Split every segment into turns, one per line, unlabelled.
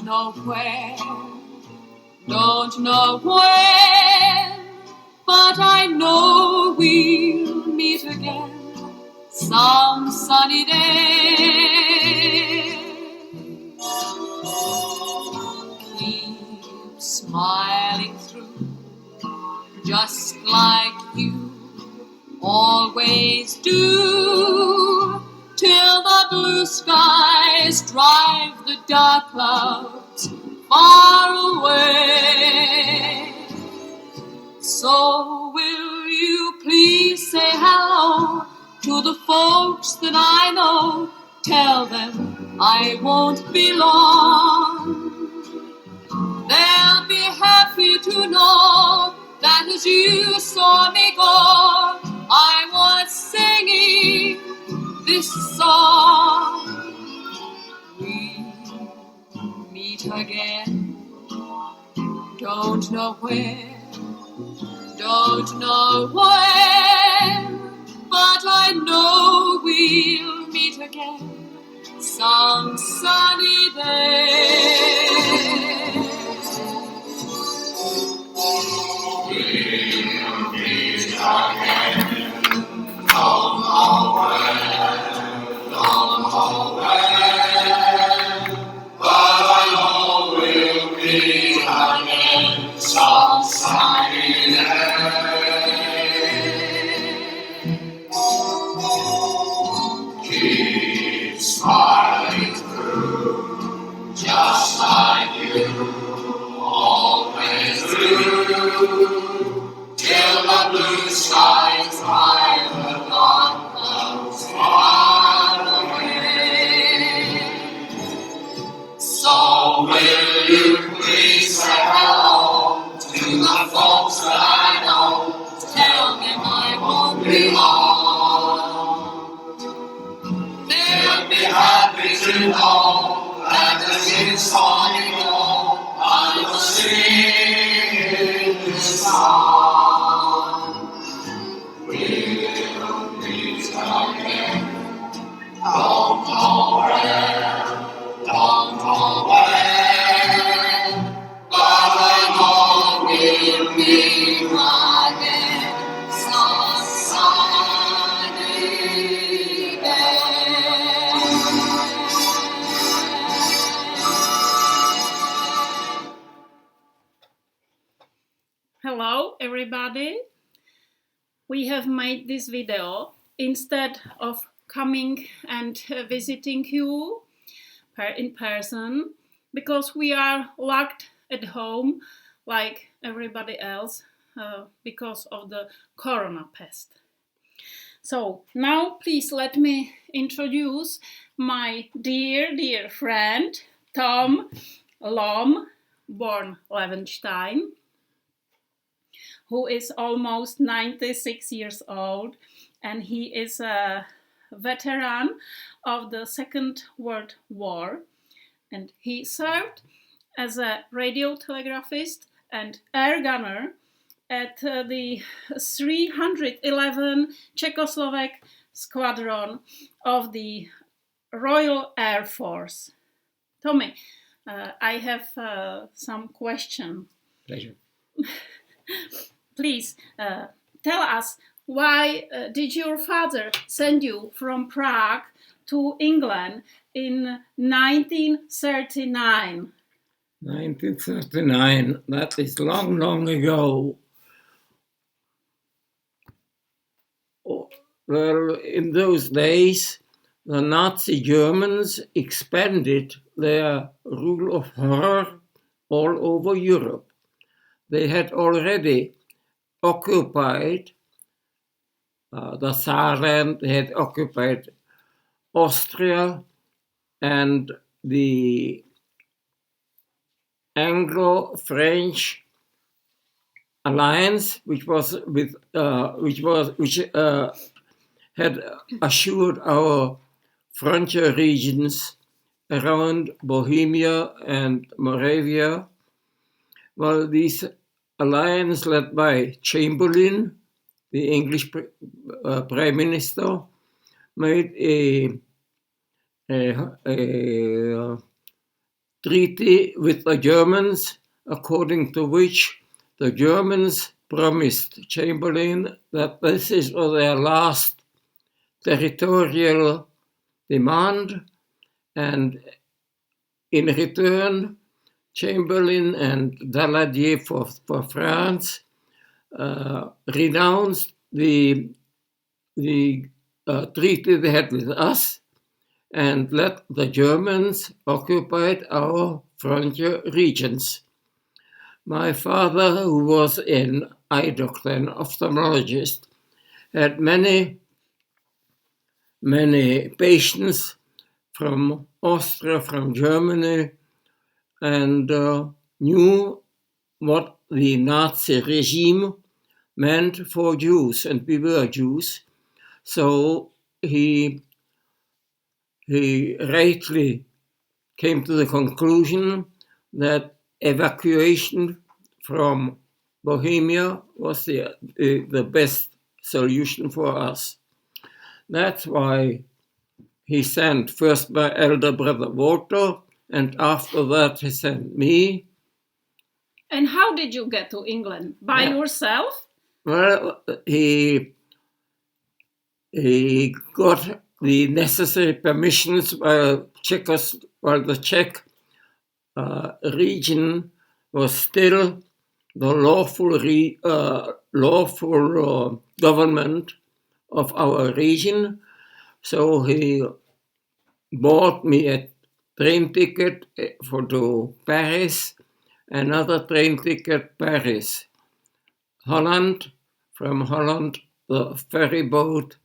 know where, don't know when, but I know we'll meet again some sunny day. Keep smiling through, just like you always do, till the blue skies drive the dark clouds far away. So will you please say hello to the folks that I know? Tell them I won't be long. They'll be happy to know that as you saw me go, I was singing this song. We'll meet again, don't know where, don't know when, but I know we'll meet again some sunny day. We'll meet again, don't know when, don't know when, but I know we'll meet again some sunny day. Keep smiling through, just like you always do, till the blue skies drive the dark clouds far away. So will you please say hello to the folks that I know? Tell them I won't be long. They'll be happy to know that as you saw me go, I was singing this song. We'll meet again, don't know where, don't know when, but I know we'll meet again some sunny day.
Hello everybody, we have made this video instead of coming and visiting you in person, because we are locked at home like everybody else because of the corona pest. So now please let me introduce my dear friend Tom Lom, born Levenstein, who is almost 96 years old, and he is a veteran of the Second World War, and he served as a radio telegraphist and air gunner at the 311 Czechoslovak Squadron of the Royal Air Force. Tommy, I have some question.
Pleasure.
Please tell us, why did your father send you from Prague to England in 1939?
1939, that is long ago. Well, in those days, the Nazi Germans expanded their rule of horror all over Europe. They had already occupied the Saarland, they had occupied Austria, and the Anglo-French alliance, which had assured our frontier regions around Bohemia and Moravia. Well, this alliance led by Chamberlain, the English Prime Minister, made a treaty with the Germans, according to which the Germans promised Chamberlain that this is their last territorial demand, and in return, Chamberlain and Daladier for France renounced the treaty they had with us and let the Germans occupy our frontier regions. My father, who was an eye doctor and ophthalmologist, had many patients from Austria, from Germany, and knew what the Nazi regime meant for Jews, and we were Jews. So he rightly came to the conclusion that evacuation from Bohemia was the best solution for us. That's why he sent first my elder brother Walter, and after that he sent me.
And how did you get to England? By yourself?
Well, he got the necessary permissions while the Czech region was still the lawful government of our region. So he bought me a train ticket to Paris, another train ticket Paris, Holland, from Holland the ferry boat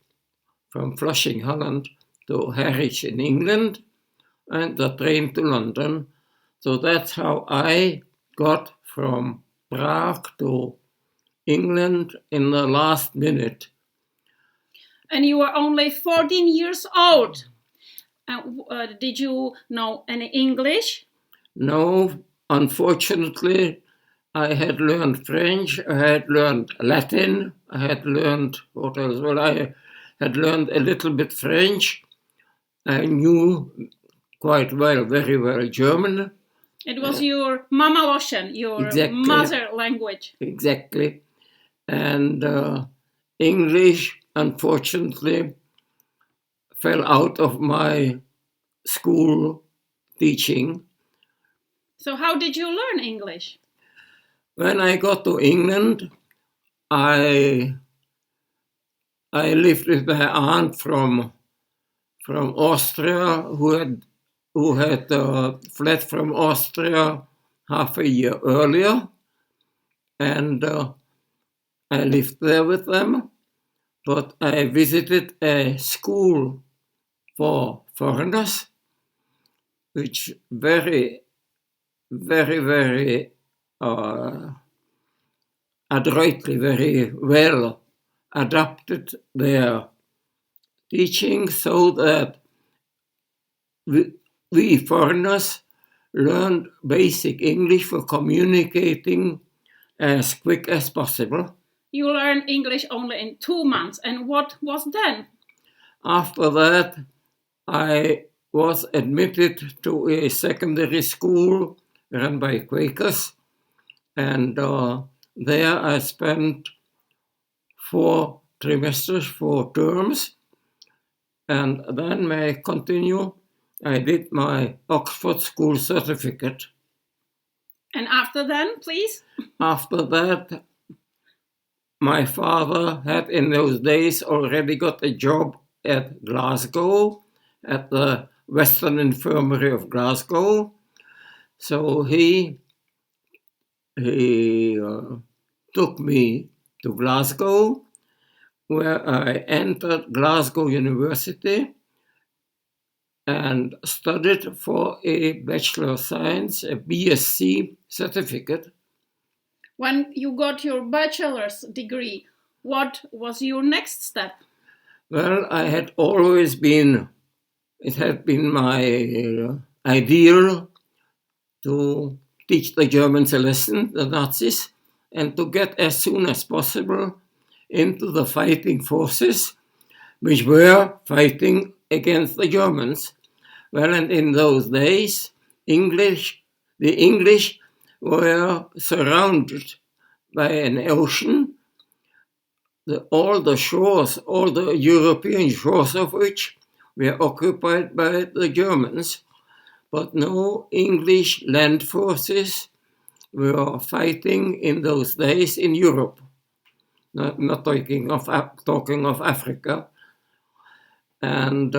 from Flushing, Holland to Harwich in England, and the train to London. So that's how I got from Prague to England in the last minute.
And you were only 14 years old. Did you know any English?
No, unfortunately, I had learned French, I had learned Latin, I had learned, what else? Well, I had learned a little bit French. I knew quite well, very well, German.
It was your Mama Loshen, your mother language.
Exactly. And English, unfortunately, fell out of my school teaching.
So how did you learn English?
When I got to England, I lived with my aunt from Austria, who had fled from Austria half a year earlier, and I lived there with them. But I visited a school for foreigners, which very, very, very adroitly, very well adapted their teaching so that we foreigners learned basic English for communicating as quick as possible.
You learned English only in 2 months, and what was then?
After that, I was admitted to a secondary school run by Quakers, and there I spent 4 trimesters, 4 terms, and then may I continue? I did my Oxford School certificate.
And after then, please?
After that, my father had in those days already got a job at Glasgow, at the Western Infirmary of Glasgow. So he took me to Glasgow, where I entered Glasgow University and studied for a Bachelor of Science, a BSc certificate.
When you got your bachelor's degree, what was your next step?
Well, it had been my ideal to teach the Germans a lesson, the Nazis, and to get as soon as possible into the fighting forces, which were fighting against the Germans. Well, and in those days, the English were surrounded by an ocean, all the European shores of which were occupied by the Germans, but no English land forces were fighting in those days in Europe. Not talking of Africa. And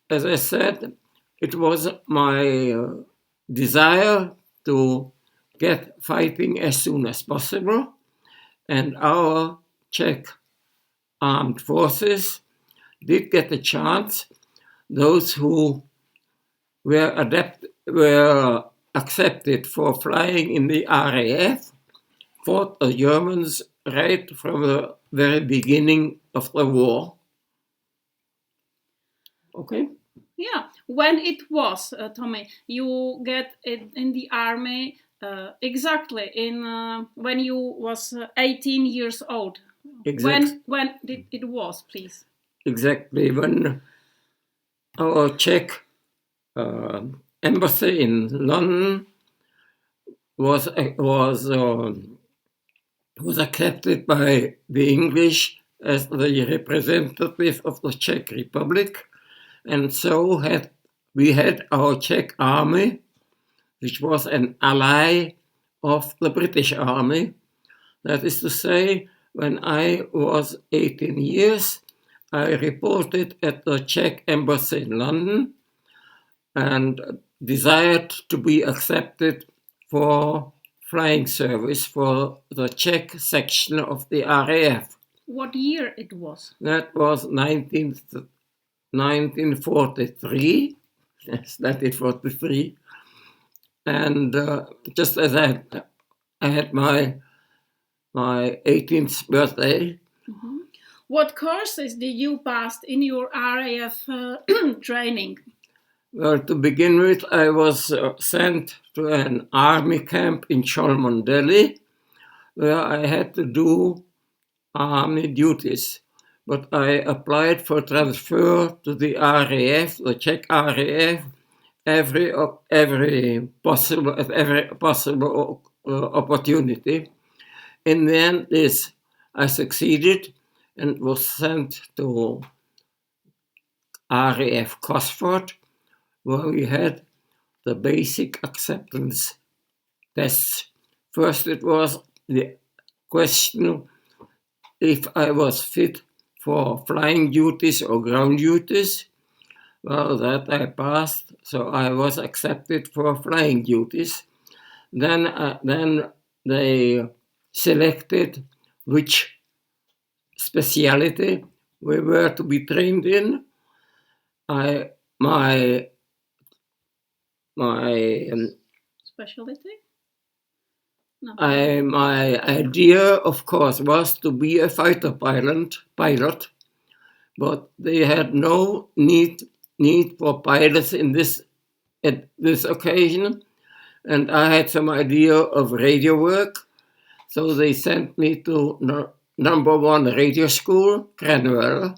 as I said, it was my desire to get fighting as soon as possible, and our Czech armed forces did get a chance. Those who were accepted for flying in the RAF fought the Germans right from the very beginning of the war. Okay.
Yeah, when it was, Tommy, you get it in the army exactly in when you was 18 years old. When did it was, please?
Exactly when our Czech embassy in London was accepted by the English as the representative of the Czech Republic, and so we had our Czech army, which was an ally of the British army. That is to say, when I was 18 years, I reported at the Czech embassy in London and desired to be accepted for flying service for the Czech section of the RAF.
What year it was?
That was 1943. Yes, 1943. And just as I had my 18th birthday.
Mm-hmm. What courses did you pass in your RAF training?
Well, to begin with, I was sent to an army camp in Cholmondeley, where I had to do army duties. But I applied for transfer to the RAF, the Czech RAF, every possible opportunity. In the end, I succeeded and was sent to RAF Cosford, where we had the basic acceptance tests. First, it was the question if I was fit for flying duties or ground duties. Well, that I passed, so I was accepted for flying duties. Then they selected which speciality we were to be trained in. My
specialty? No.
My idea, of course, was to be a fighter pilot, but they had no need for pilots at this occasion, and I had some idea of radio work, so they sent me to number 1 radio school, Cranwell.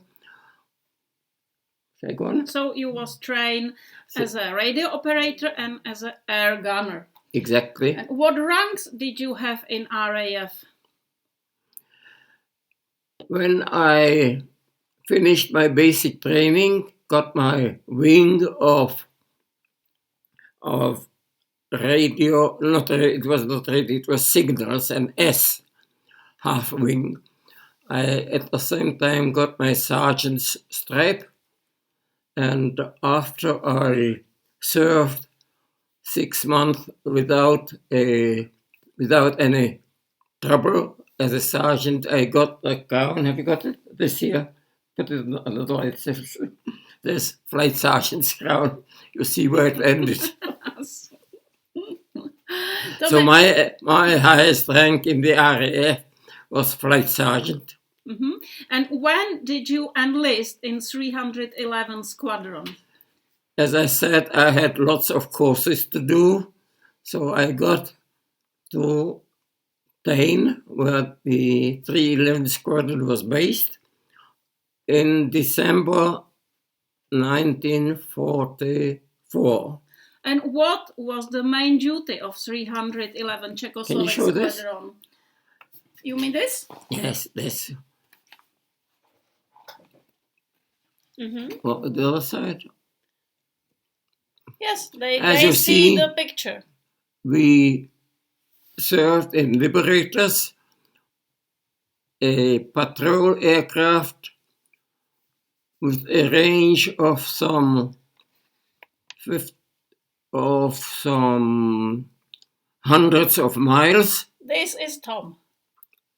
So you was trained as a radio operator and as an air gunner.
Exactly.
And what ranks did you have in RAF?
When I finished my basic training, got my wing of radio, it was not radio, it was signals, and S, half wing. I, at the same time, got my sergeant's stripe, and after I served 6 months without any trouble as a sergeant, I got a crown. Have you got it? This here? Put it on the right. This flight sergeant's crown. You see where it ended. So my highest rank in the RAF was flight sergeant.
Mm-hmm. And when did you enlist in 311 Squadron?
As I said, I had lots of courses to do, so I got to Tain, where the 311 Squadron was based, in December 1944.
And what was the main duty of 311 Czechoslovak Squadron? You mean this?
Yes, this. Well, the other side.
Yes, they see the picture.
We served in Liberators, a patrol aircraft with a range of some hundreds of miles.
This is Tom.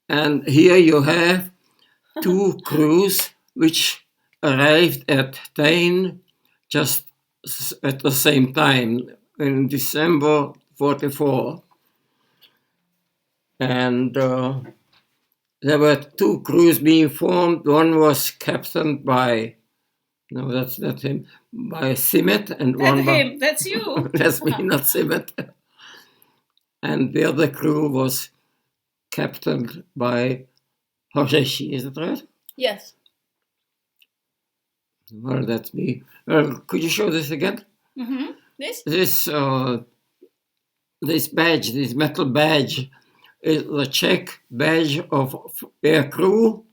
And here you have two crews which arrived at Tain just at the same time in December 44. And there were two crews being formed. One was captained by, no, that's not him, by Simmet. And
that's him, that's you.
That's me, not Simmet. And the other crew was captained by Horeshi, is that right?
Yes.
Well, that's me. Well, could you show this again?
This?
This badge, this metal badge, is the Czech badge of air crew,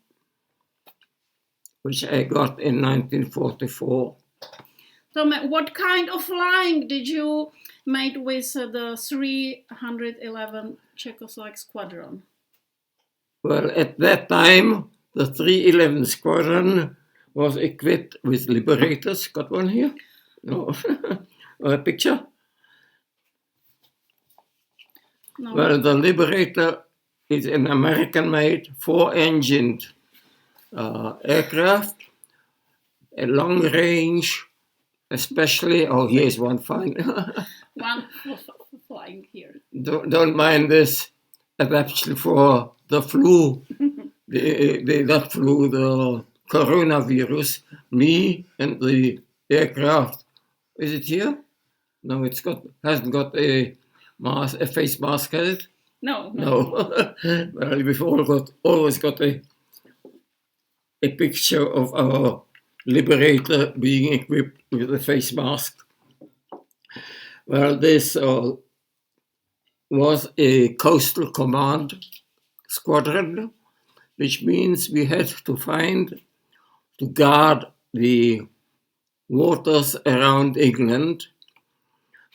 which I got in 1944.
Tom, what kind of flying did you make with the 311 Czechoslovak Squadron?
Well, at that time, the 311 Squadron was equipped with Liberators. Got one here? No. A picture? No. Well, the Liberator is an American-made 4-engined aircraft, a long range, especially. Oh, here's one fine.
One flying here.
Don't mind this adaptation for the flu. That flu, the coronavirus. Me and the aircraft. Is it here? No, hasn't got a face mask, has it?
No.
Well, we've always got a picture of our Liberator being equipped with a face mask. Well, this was a coastal command squadron, which means we had to guard the waters around England.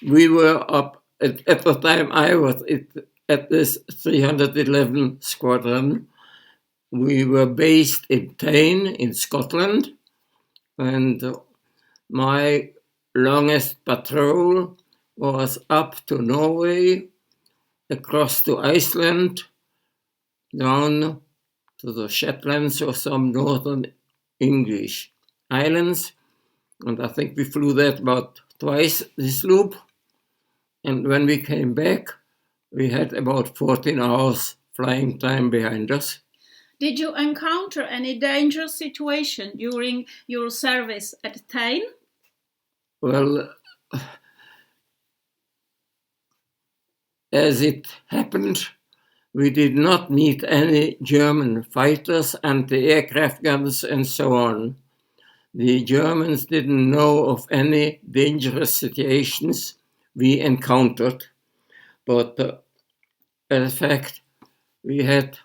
We were up, at the time I was at this 311 squadron, we were based in Tain in Scotland, and my longest patrol was up to Norway, across to Iceland, down to the Shetlands or some northern English islands. And I think we flew that about twice this loop. And when we came back, we had about 14 hours flying time behind us.
Did you encounter any dangerous situation during your service at Tain?
Well, as it happened, we did not meet any German fighters, anti-aircraft guns, and so on. The Germans didn't know of any dangerous situations we encountered, but in fact, we had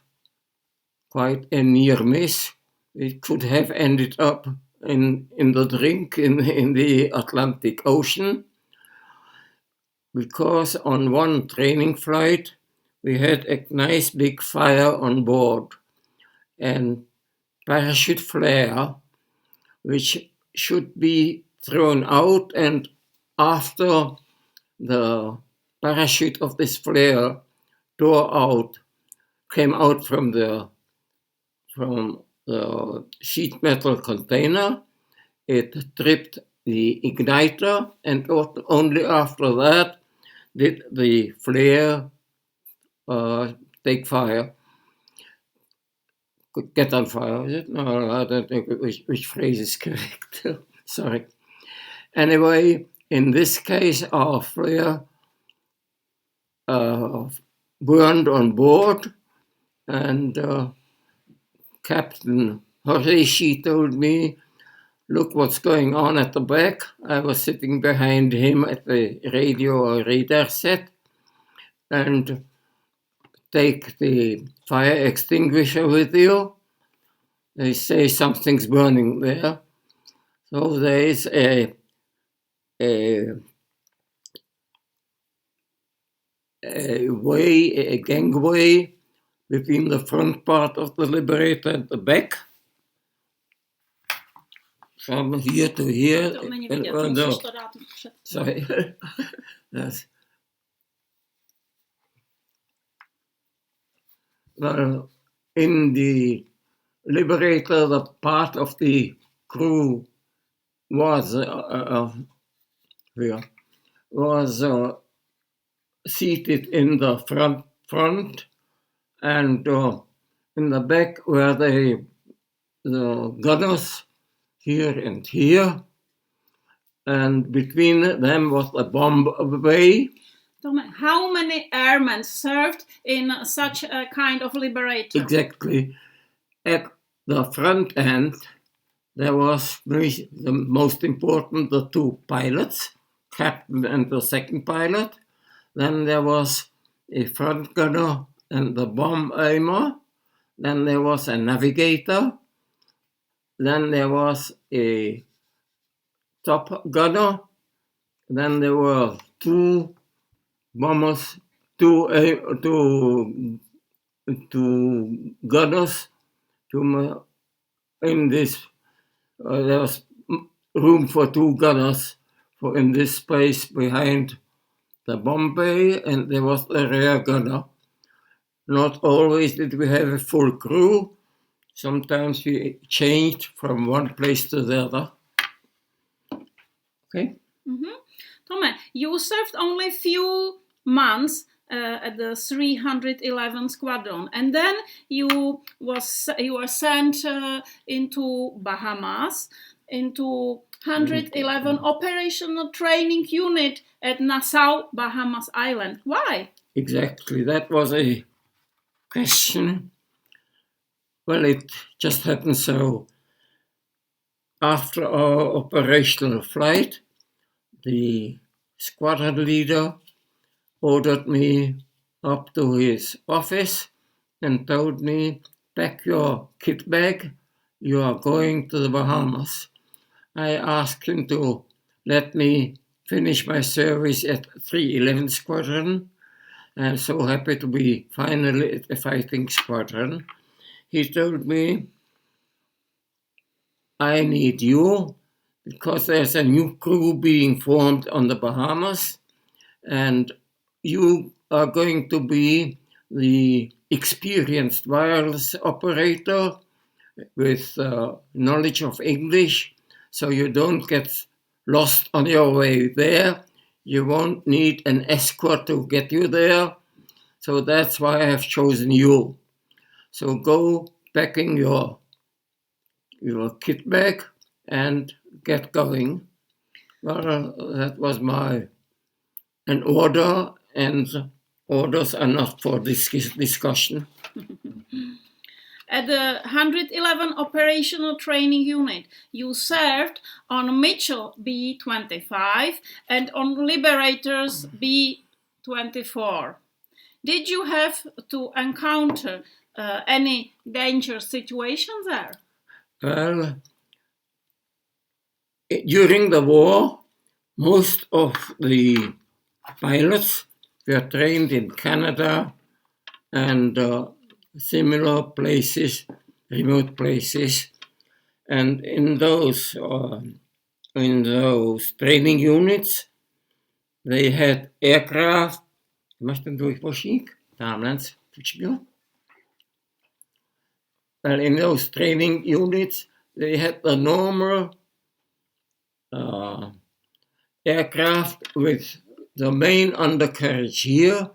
quite a near miss. It could have ended up in the drink in the Atlantic Ocean, because on one training flight, we had a nice big fire on board and parachute flare, which should be thrown out, and after the parachute of this flare came out from the sheet metal container, it tripped the igniter, and only after that did the flare take fire. Get on fire, is it? No, I don't think which phrase is correct. Sorry. Anyway, in this case, our flare burned on board, and Captain Horeshi told me look what's going on at the back. I was sitting behind him at the radio or radar set, and take the fire extinguisher with you. They say something's burning there. So there is a gangway between the front part of the Liberator and the back. From here to here.
To není vidět, musíš to dát před.
Sorry. Yes. Well, in the Liberator, the part of the crew was seated in the front, and in the back were the gunners here and here, and between them was the bomb bay.
How many airmen served in such a kind of Liberator?
Exactly. At the front end, there was the most important, the two pilots, captain and the second pilot. Then there was a front gunner and the bomb aimer. Then there was a navigator. Then there was a top gunner. Then there were two bombers, two gunners. In this, there was room for two gunners in this space behind the bomb bay, and there was a rear gunner. Not always did we have a full crew. Sometimes we changed from one place to the other. Okay.
Mm-hmm. Tome, you served only few months at the 311 Squadron, and then you were sent into Bahamas, into 111 Operational Training Unit at Nassau, Bahamas Island. Why?
Exactly, that was a question. Well, it just happened so. After our operational flight, the squadron leader ordered me up to his office and told me, pack your kit bag, you are going to the Bahamas. I asked him to let me finish my service at 311 Squadron. I'm so happy to be finally at the fighting squadron. He told me, I need you because there's a new crew being formed on the Bahamas, and you are going to be the experienced wireless operator with knowledge of English, so you don't get lost on your way there. You won't need an escort to get you there. So that's why I have chosen you. So go packing your kit bag and get going. Well, that was an order, and orders are not for discussion.
At the 111 Operational Training Unit, you served on Mitchell B-25 and on Liberators B-24. Did you have to encounter any danger situations there?
Well, during the war, most of the pilots were trained in Canada and similar places, remote places, and in those training units, they had aircraft. Well, in those training units, they had the normal aircraft with the main undercarriage here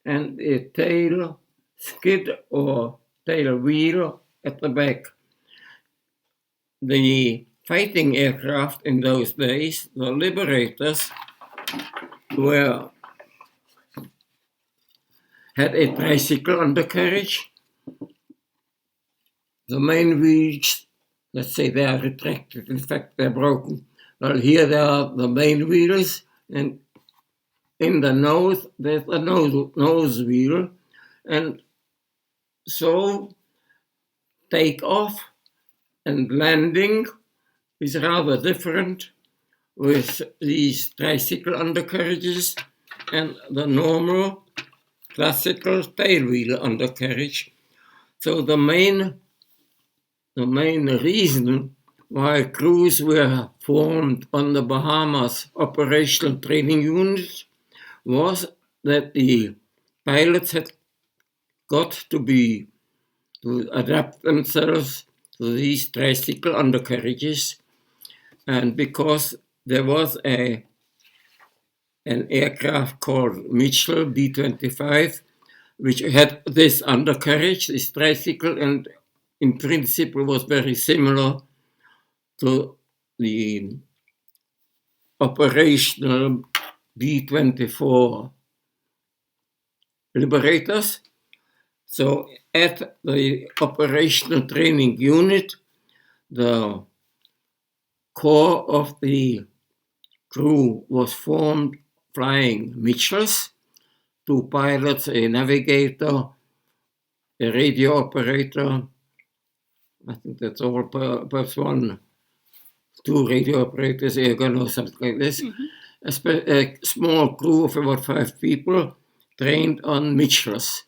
and a tail skid or tail wheel at the back. The fighting aircraft in those days, the Liberators, had a tricycle undercarriage. The main wheels let's say they are retracted. In fact, they're broken. Well, here they are the main wheels, and in the nose, there's a nose wheel. And so takeoff and landing is rather different with these tricycle undercarriages and the normal classical tailwheel undercarriage. So the main reason why crews were formed on the Bahamas operational training unit was that the pilots had got to adapt themselves to these tricycle undercarriages, and because there was an aircraft called Mitchell B-25, which had this undercarriage, this tricycle, and in principle was very similar to the operational B-24 Liberators. So at the operational training unit, the core of the crew was formed flying Mitchells, 2 pilots, a navigator, a radio operator. I think that's all, perhaps 2 radio operators, air gun or something like this. A small crew of about 5 people trained on Mitchells.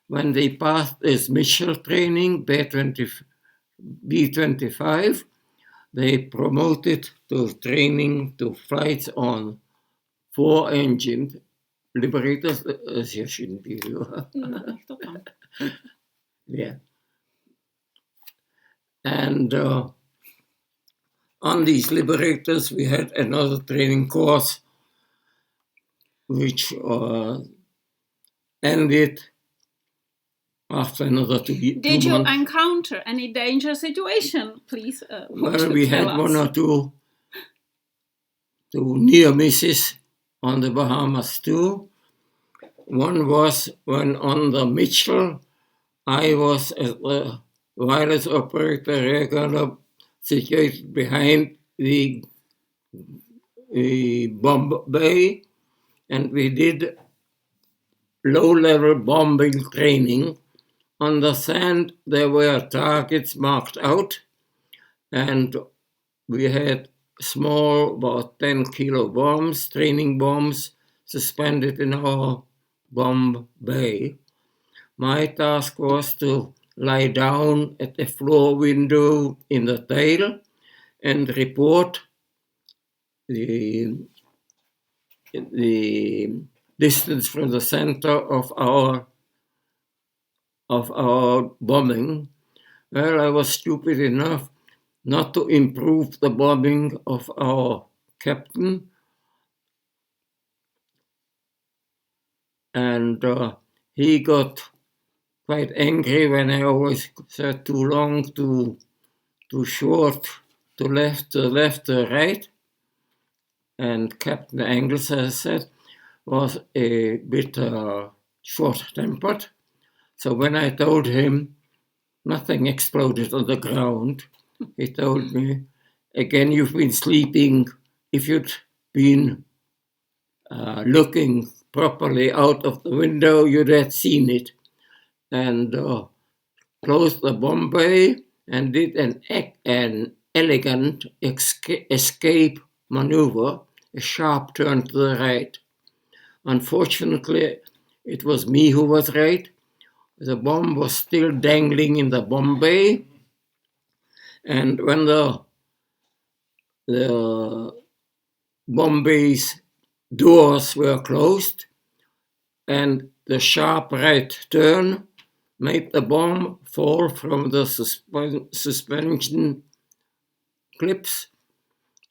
When they passed this Mitchell training, B-25, they promoted to training to flights on 4-engine Liberators. Ja shouldn't be yeah. And on these Liberators, we had another training course which ended after another 2 months.
Did you encounter any danger situation, please?
Well, we had 1 or 2 near misses on the Bahamas too. One was when on the Mitchell, I was as the wireless operator air gunner situated behind the bomb bay, and we did low-level bombing training. On the sand, there were targets marked out, and we had small, about 10-kilo bombs, training bombs, suspended in our bomb bay. My task was to lie down at the floor window in the tail and report the distance from the center of our bombing. Well, I was stupid enough not to improve the bombing of our captain, and he got quite angry when I always said too long, too short, to left, to right. And Captain Angles, as I said, was a bit short-tempered. So when I told him nothing exploded on the ground, he told me, again, you've been sleeping. If you'd been looking properly out of the window, you'd have seen it. And closed the bomb bay and did an elegant escape maneuver, a sharp turn to the right. Unfortunately, it was me who was right. The bomb was still dangling in the bomb bay, and when the bomb bay's doors were closed and the sharp right turn made the bomb fall from the suspension clips,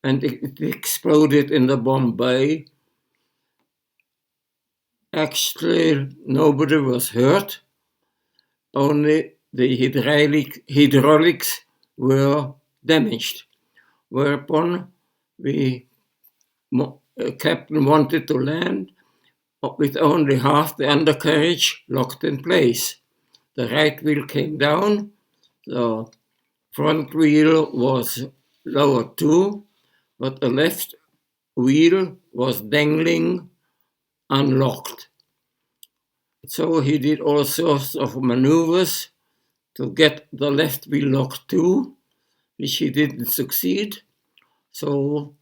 and it exploded in the bomb bay. Actually, nobody was hurt, only the hydraulics were damaged, whereupon captain wanted to land with only half the undercarriage locked in place. The right wheel came down, the front wheel was lowered too, but the left wheel was dangling unlocked. So he did all sorts of maneuvers to get the left wheel locked too, which he didn't succeed. So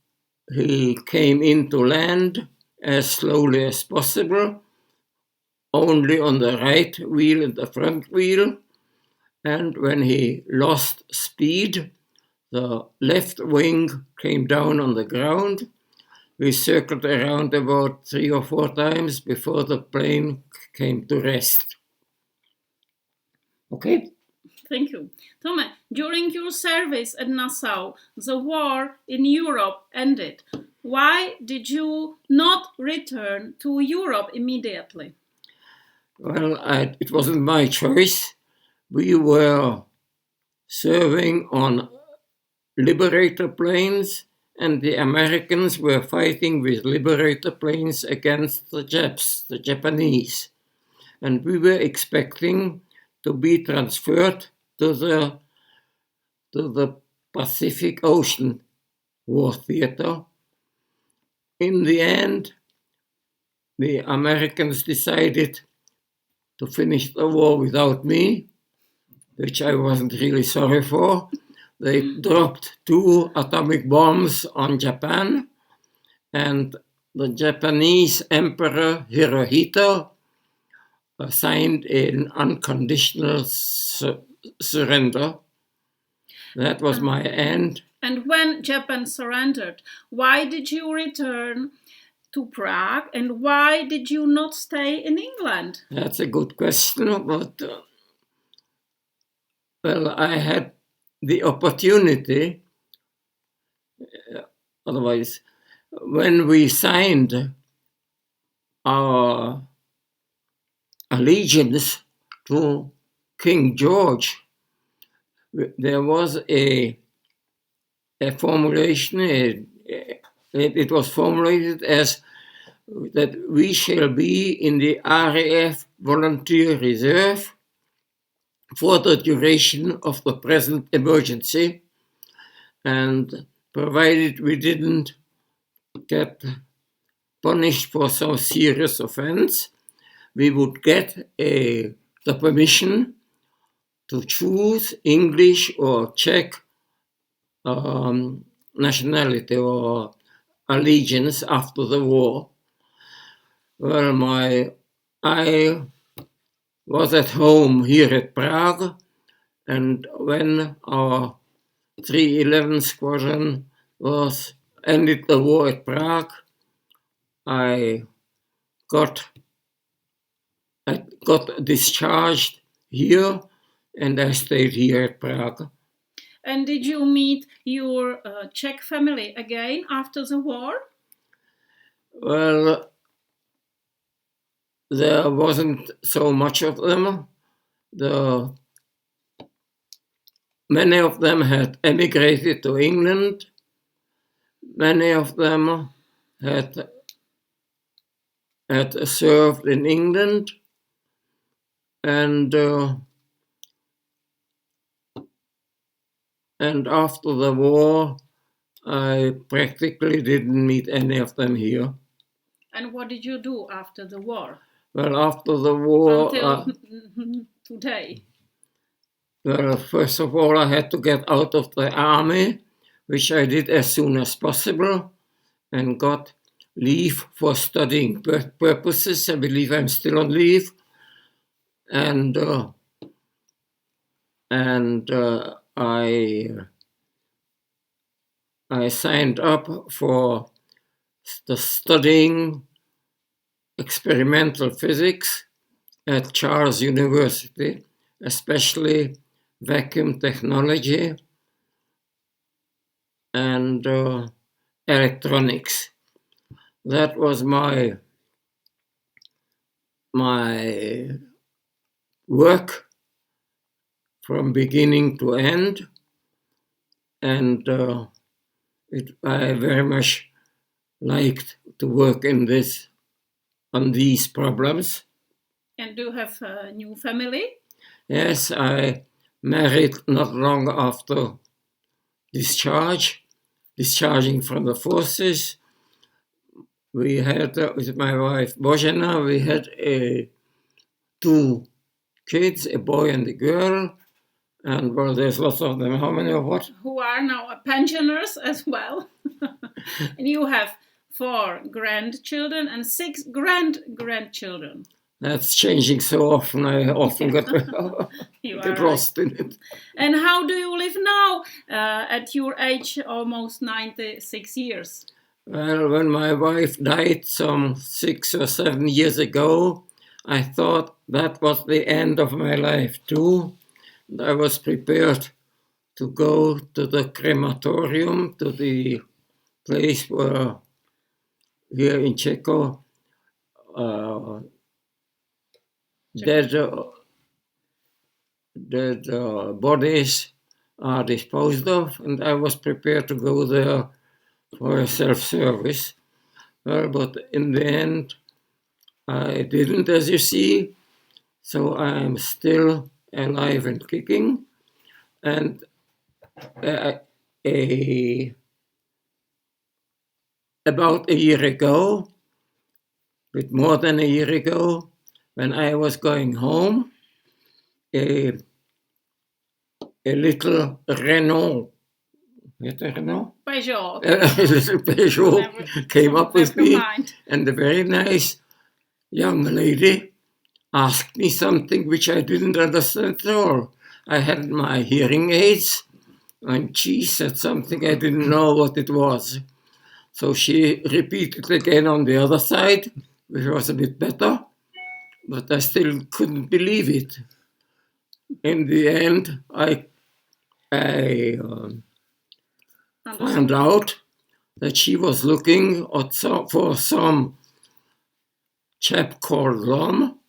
he came into land as slowly as possible, only on the right wheel and the front wheel. And when he lost speed, the left wing came down on the ground. We circled around about 3 or 4 times before the plane came to rest. Okay?
Thank you. Tom, during your service at Nassau, the war in Europe ended. Why did you not return to Europe immediately?
Well, it wasn't my choice. We were serving on Liberator planes, and the Americans were fighting with Liberator planes against the Japs, the Japanese. And we were expecting to be transferred to the Pacific Ocean War Theater. In the end, the Americans decided to finish the war without me, which I wasn't really sorry for. They dropped 2 atomic bombs on Japan, and the Japanese Emperor Hirohito signed an unconditional surrender. That was my end.
And when Japan surrendered, why did you return to Prague, and why did you not stay in England?
That's a good question, but well, I had the opportunity. Otherwise, when we signed our allegiance to King George, there was a formulation. It was formulated as that we shall be in the RAF Volunteer Reserve for the duration of the present emergency, and provided we didn't get punished for some serious offense, we would get the permission to choose English or Czech nationality or allegiance after the war. Well, I was at home here at Prague, and when our 311 squadron ended the war at Prague, I got discharged here, and I stayed here at Prague.
And did you meet your Czech family again after the war?
Well, there wasn't so much of them. Many of them had emigrated to England. Many of them had served in England, and after the war, I practically didn't meet any of them here.
And what did you do after the war?
Well, after the war...
Until today?
Well, first of all, I had to get out of the army, which I did as soon as possible, and got leave for studying purposes. I believe I'm still on leave. And I signed up for the studying experimental physics at Charles University, especially vacuum technology and electronics. That was my work from beginning to end, and I very much liked to work on these problems.
And do you have a new family?
Yes, I married not long after discharging from the forces. We had, with my wife Bozhena, we had 2 kids, a boy and a girl. And well, there's lots of them. How many of what?
Who are now pensioners as well. And you have 4 grandchildren and 6 grandchildren.
That's changing so often. I often get lost in it.
And how do you live now at your age, almost 96 years?
Well, when my wife died some 6 or 7 years ago, I thought that was the end of my life too. I was prepared to go to the crematorium, to the place where here in Czechia dead bodies are disposed of, and I was prepared to go there for a self-service. Well, but in the end, I didn't, as you see, so I'm still alive and kicking. And about a year ago, bit more than a year ago, when I was going home, a little Renault,
Peugeot.
A little Peugeot came up with me, and a very nice young lady asked me something which I didn't understand at all. I had my hearing aids, and she said something I didn't know what it was. So she repeated again on the other side, which was a bit better, but I still couldn't believe it. In the end, I found out that she was looking for some chap called Lom,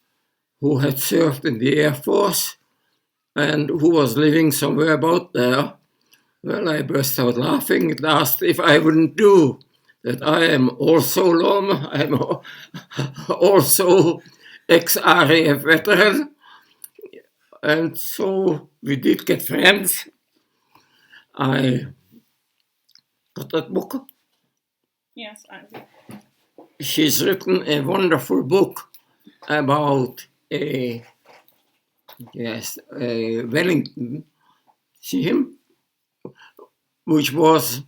who had served in the Air Force and who was living somewhere about there. Well, I burst out laughing and asked if I wouldn't do that. I am also Lom, I'm also ex-RAF veteran, and so we did get friends. I got that book.
Yes, I do.
She's written a wonderful book about Wellington, see him, which was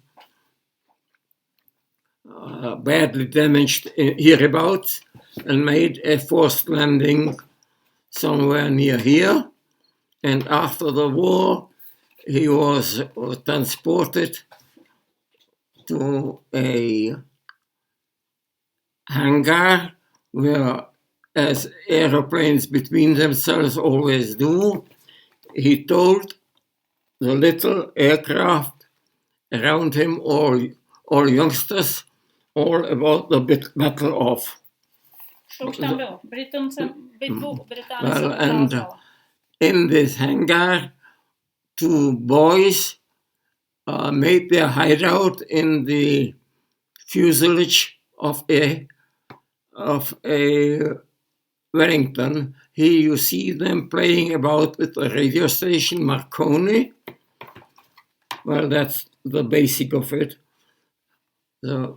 badly damaged hereabouts and made a forced landing somewhere near here. And after the war, he was transported to a hangar where, as aeroplanes between themselves always do, he told the little aircraft around him, all youngsters, all about the Battle of. Well, and in this hangar, 2 boys made their hideout in the fuselage of a Wellington. Here you see them playing about with the radio station Marconi. Well, that's the basic of it. The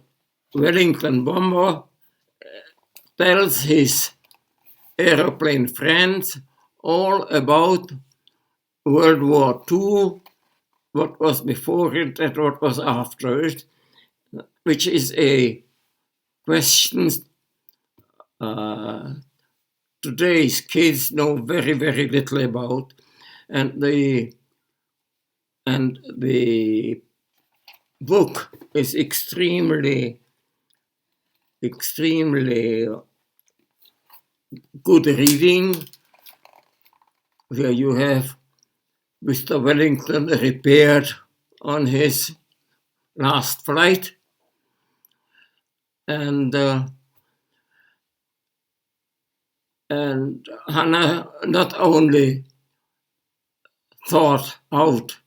Wellington bomber tells his aeroplane friends all about World War II, what was before it and what was after it, which is a question today's kids know very, very little about. And the book is extremely good reading, where you have Mr. Wellington repaired on his last flight, and Hannah not only thought out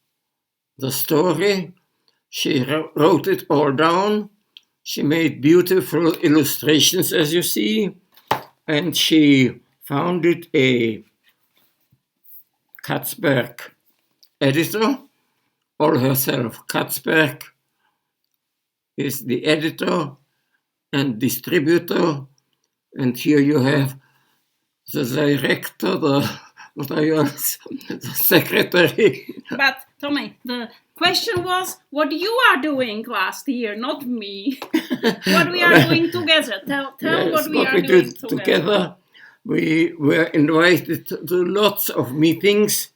the story, she wrote it all down. She made beautiful illustrations, as you see, and she founded a Katzberg editor, all herself. Katzberg is the editor and distributor, and here you have the director, the secretary.
But Tommy, the question was what you are doing last year, not me. What we are doing together. Tell
Yes,
what we are doing
together. We were invited to lots of meetings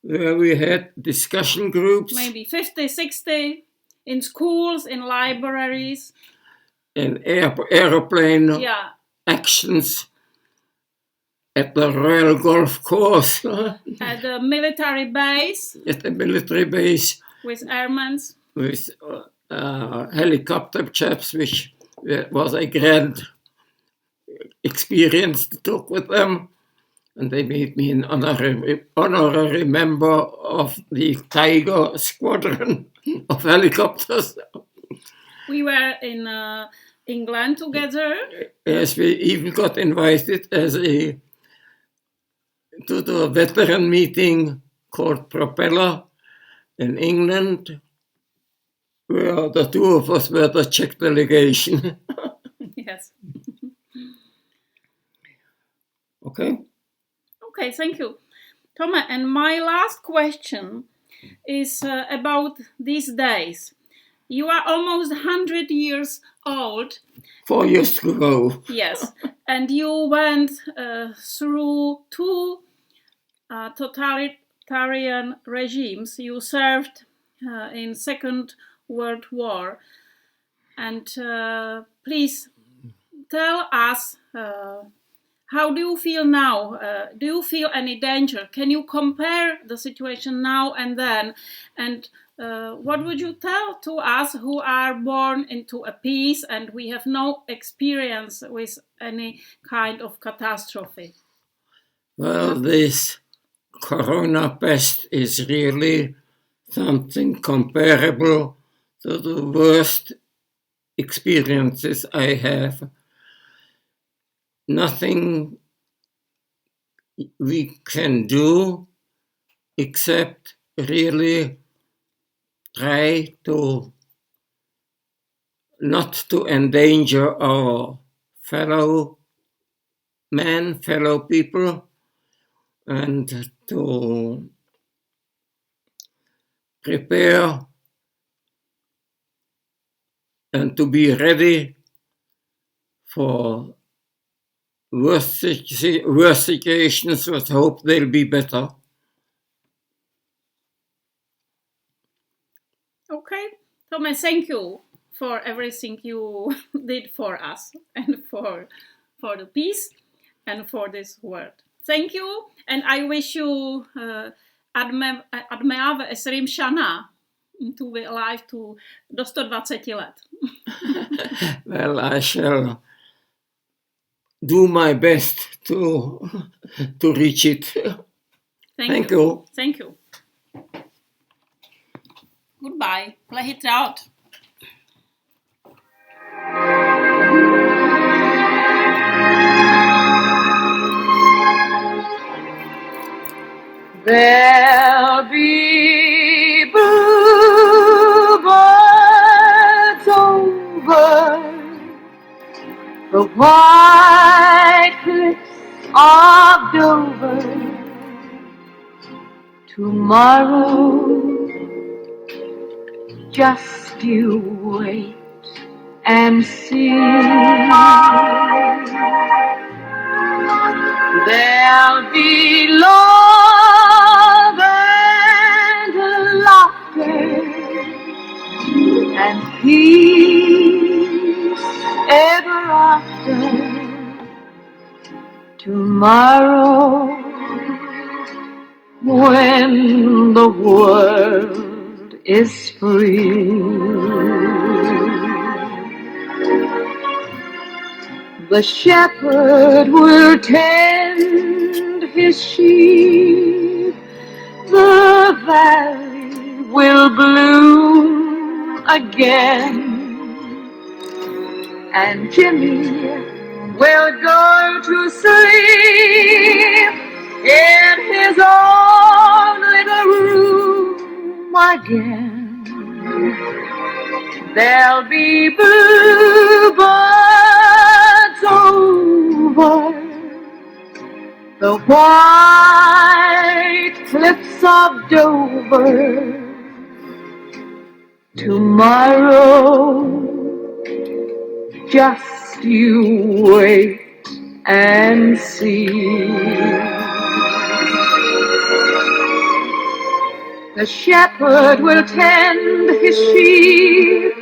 where we had discussion groups.
Maybe 50, 60 in schools, in libraries.
In aeroplane actions at the Royal Golf Course.
At the military base.
At the military base.
With airmen.
With helicopter chaps, which was a grand experience to talk with them. And they made me an honorary member of the Tiger Squadron of helicopters. We
were in England together.
Yes, we even got invited to the veteran meeting called Propeller in England, where the two of us were the Czech delegation.
Yes.
Okay.
Okay, thank you. Toma, and my last question is about these days. You are almost 100 years old.
4 years ago.
Yes, and you went through two totalitarian regimes. You served in Second World War. And please tell us, how do you feel now? Do you feel any danger? Can you compare the situation now and then? And what would you tell to us who are born into a peace and we have no experience with any kind of catastrophe?
Well, this corona pest is really something comparable to the worst experiences I have. Nothing we can do except really try to not to endanger our fellow men, fellow people, and to prepare and to be ready for worse situations, but hope they'll be better.
Okay, Thomas, thank you for everything you did for us and for the peace and for this world. Thank you, and I wish you Admeav Esrim Shana to be alive to do 120 let.
Well, I shall do my best to reach it. Thank you.
Thank you. Goodbye. Play it out.
There'll be bluebirds over the white cliffs of Dover. Tomorrow, just you wait and see. There'll be love and laughter and peace ever after. Tomorrow, when the world is free, the shepherd will tend his sheep, the valley will bloom again, and Jimmy will go to sleep in his own little room again. There'll be bluebirds over the white cliffs of Dover. Tomorrow, just you wait and see. The shepherd will tend his sheep,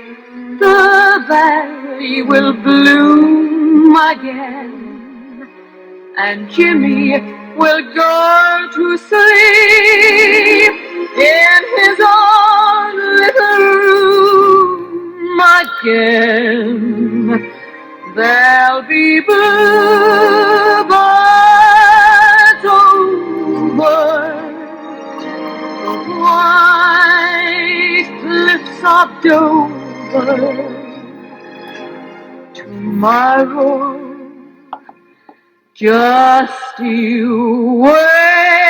the valley will bloom again, and Jimmy will go to sleep in his own little room again. There'll be bluebirds over the white cliffs of Dover. Tomorrow, just you wait